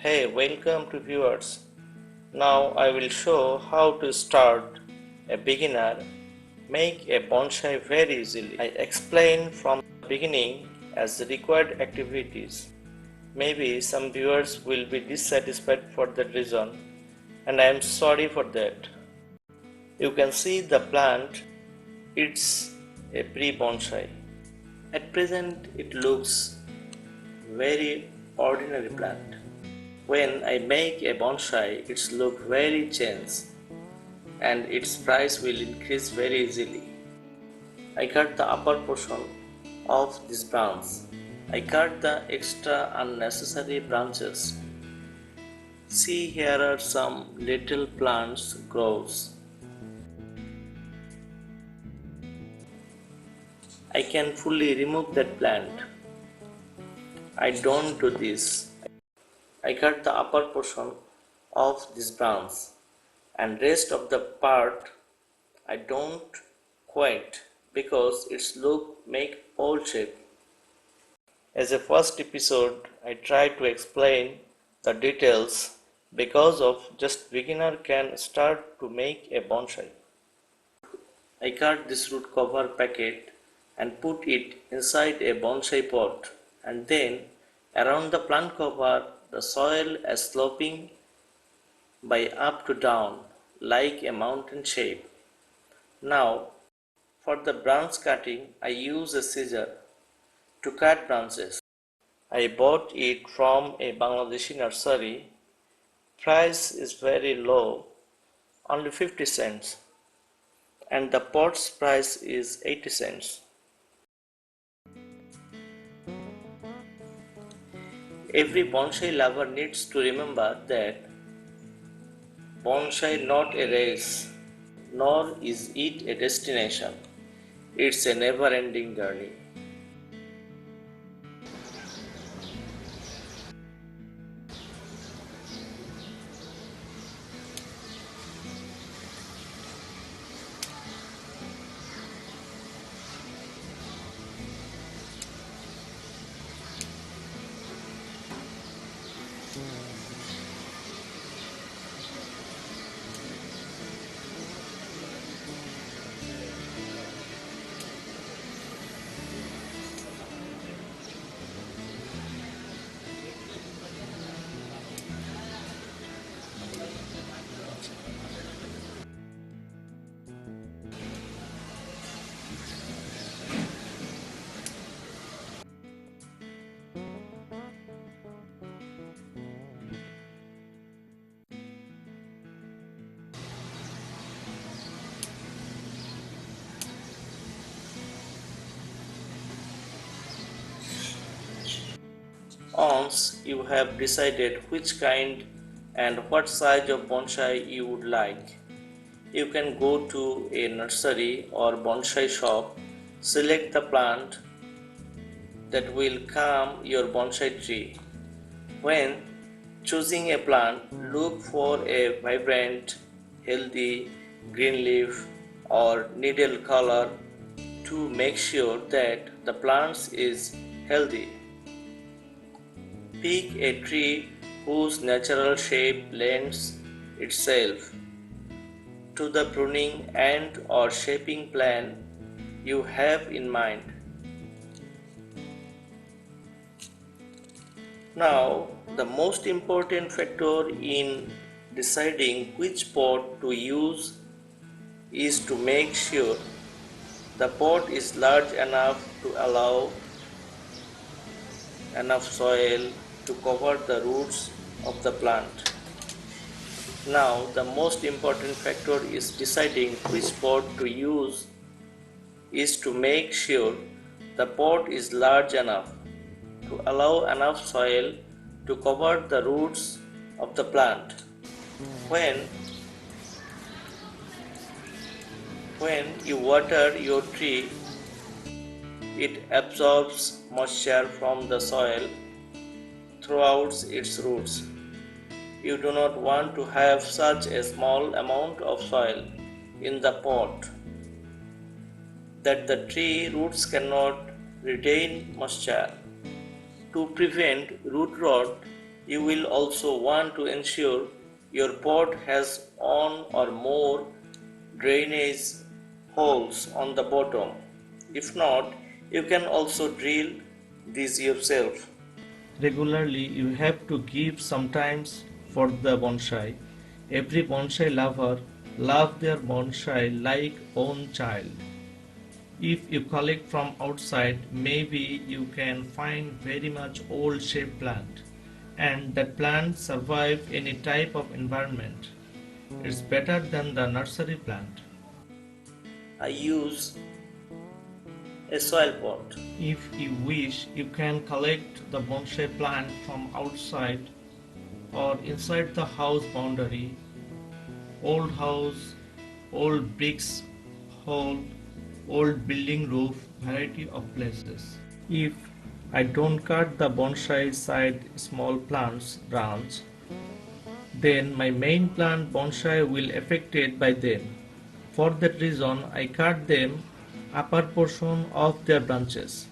Hey, welcome to viewers. Now I will show how to start a beginner make a bonsai very easily. I explain from the beginning as the required activities. Maybe some viewers will be dissatisfied for that reason and I am sorry for that. You can see the plant, it's a pre-bonsai. At present it looks very ordinary plant. When I make a bonsai, its look very change and its price will increase very easily. I cut the upper portion of this branch. I cut the extra unnecessary branches. See, here are some little plants grows. I can fully remove that plant. I don't do this. I cut the upper portion of this branch and rest of the part I don't quite because its look make old shape. As a first episode, I try to explain the details because of just beginner can start to make a bonsai. I cut this root cover packet and put it inside a bonsai pot and then around the plant cover the soil is sloping by up to down like a mountain shape. Now for the branch cutting I use a scissor to cut branches. I bought it from a Bangladeshi nursery. Price is very low, only 50 cents, and the pot's price is 80 cents. Every bonsai lover needs to remember that bonsai not a race, nor is it a destination. It's a never-ending journey. Once you have decided which kind and what size of bonsai you would like, you can go to a nursery or bonsai shop, select the plant that will calm your bonsai tree. When choosing a plant, look for a vibrant, healthy green leaf or needle color to make sure that the plant is healthy. Pick a tree whose natural shape lends itself to the pruning and or shaping plan you have in mind. Now, the most important factor in deciding which pot to use is to make sure the pot is large enough to allow enough soil to cover the roots of the plant. Now, the most important factor is deciding which pot to use is to make sure the pot is large enough to allow enough soil to cover the roots of the plant. When you water your tree, it absorbs moisture from the soil throughout its roots. You do not want to have such a small amount of soil in the pot that the tree roots cannot retain moisture. To prevent root rot, You will also want to ensure your pot has one or more drainage holes on the bottom. If not, you can also drill these yourself. Regularly, you have to give some time for the bonsai. Every bonsai lover loves their bonsai like own child. If you collect from outside, maybe you can find very much old shaped plant, and that plant survive any type of environment. It's better than the nursery plant. I use a soil pot. If you wish, you can collect the bonsai plant from outside or inside the house boundary, old house, old bricks, hole, old building roof, variety of places. If I don't cut the bonsai side small plants branch, then my main plant bonsai will affected by them. For that reason, I cut them upper portion of their branches.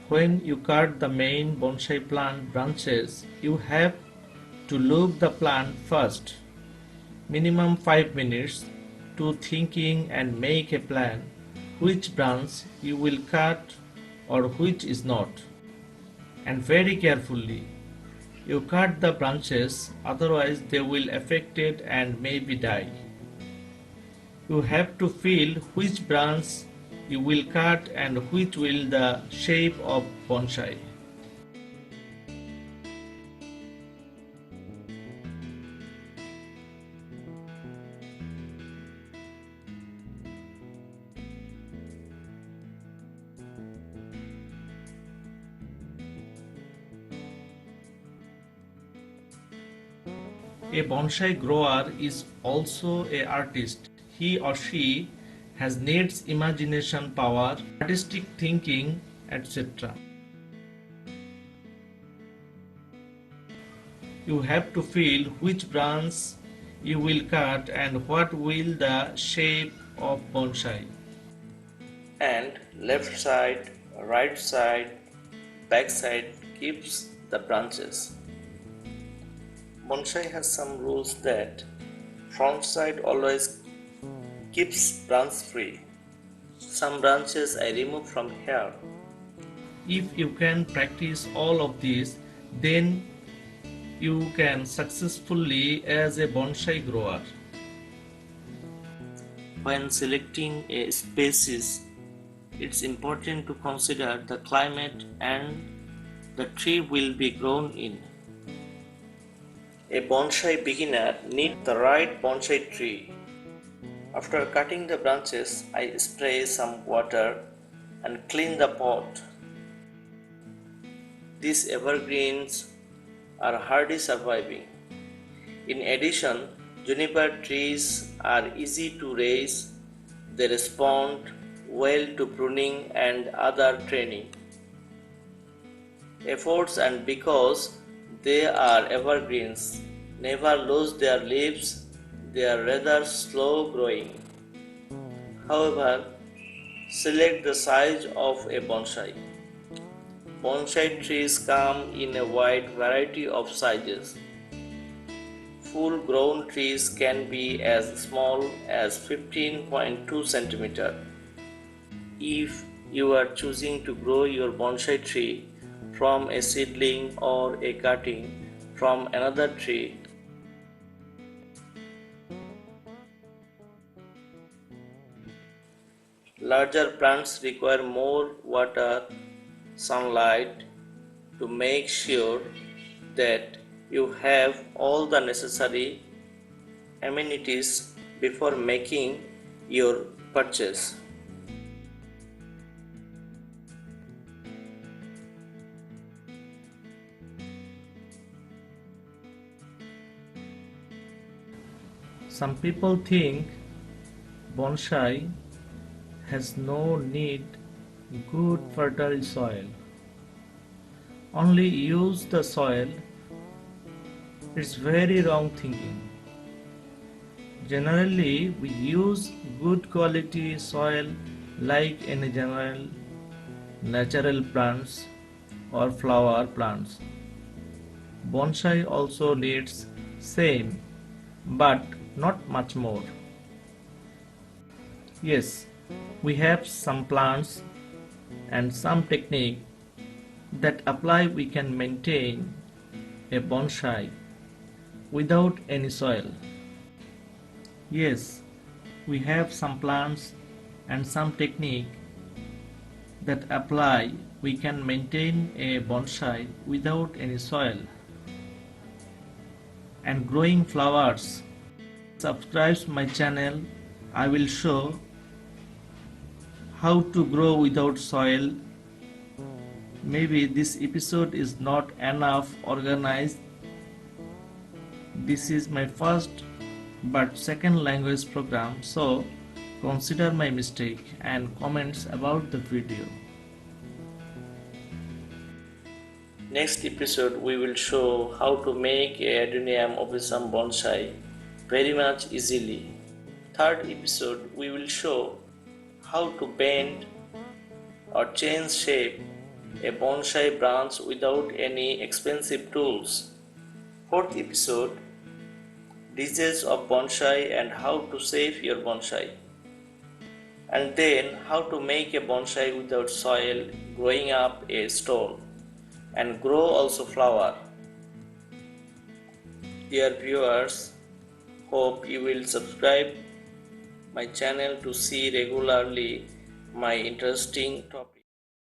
When you cut the main bonsai plant branches, you have to look the plant first, minimum 5 minutes, to thinking and make a plan which branch you will cut or which is not. And very carefully, you cut the branches, otherwise they will affected and maybe die. You have to feel which branch you will cut and which will the shape of bonsai. A bonsai grower is also an artist. He or she has needs imagination power, artistic thinking, etc. You have to feel which branch you will cut and what will the shape of bonsai. And left side, right side, back side keeps the branches. Bonsai has some rules that front side always keeps branch free. Some branches I remove from here. If you can practice all of these, then you can successfully as a bonsai grower. When selecting a species, it's important to consider the climate and the tree will be grown in. A bonsai beginner needs the right bonsai tree. After cutting the branches, I spray some water and clean the pot. These evergreens are hardy surviving. In addition, juniper trees are easy to raise. They respond well to pruning and other training efforts, and because they are evergreens, never lose their leaves. They are rather slow growing. However, select the size of a bonsai. Bonsai trees come in a wide variety of sizes. Full grown trees can be as small as 15.2 cm. If you are choosing to grow your bonsai tree from a seedling or a cutting from another tree, larger plants require more water, sunlight to make sure that you have all the necessary amenities before making your purchase. Some people think bonsai has no need good fertile soil. Only use the soil. It's very wrong thinking. Generally, we use good quality soil like in general natural plants or flower plants. Bonsai also needs same, but not much more. Yes, we have some plants and some technique that apply we can maintain a bonsai without any soil. Yes, we have some plants and some technique that apply we can maintain a bonsai without any soil and growing flowers. Subscribe my channel. I will show how to grow without soil. Maybe this episode is not enough organized. This is my first but second language program, so consider my mistake and comments about the video. Next episode we will show how to make a adenium obesum bonsai very much easily. Third episode we will show how to bend or change shape a bonsai branch without any expensive tools. Fourth episode, disease of bonsai and how to save your bonsai. And then how to make a bonsai without soil, growing up a stone and grow also flower. Dear viewers, hope you will subscribe my channel to see regularly my interesting topics.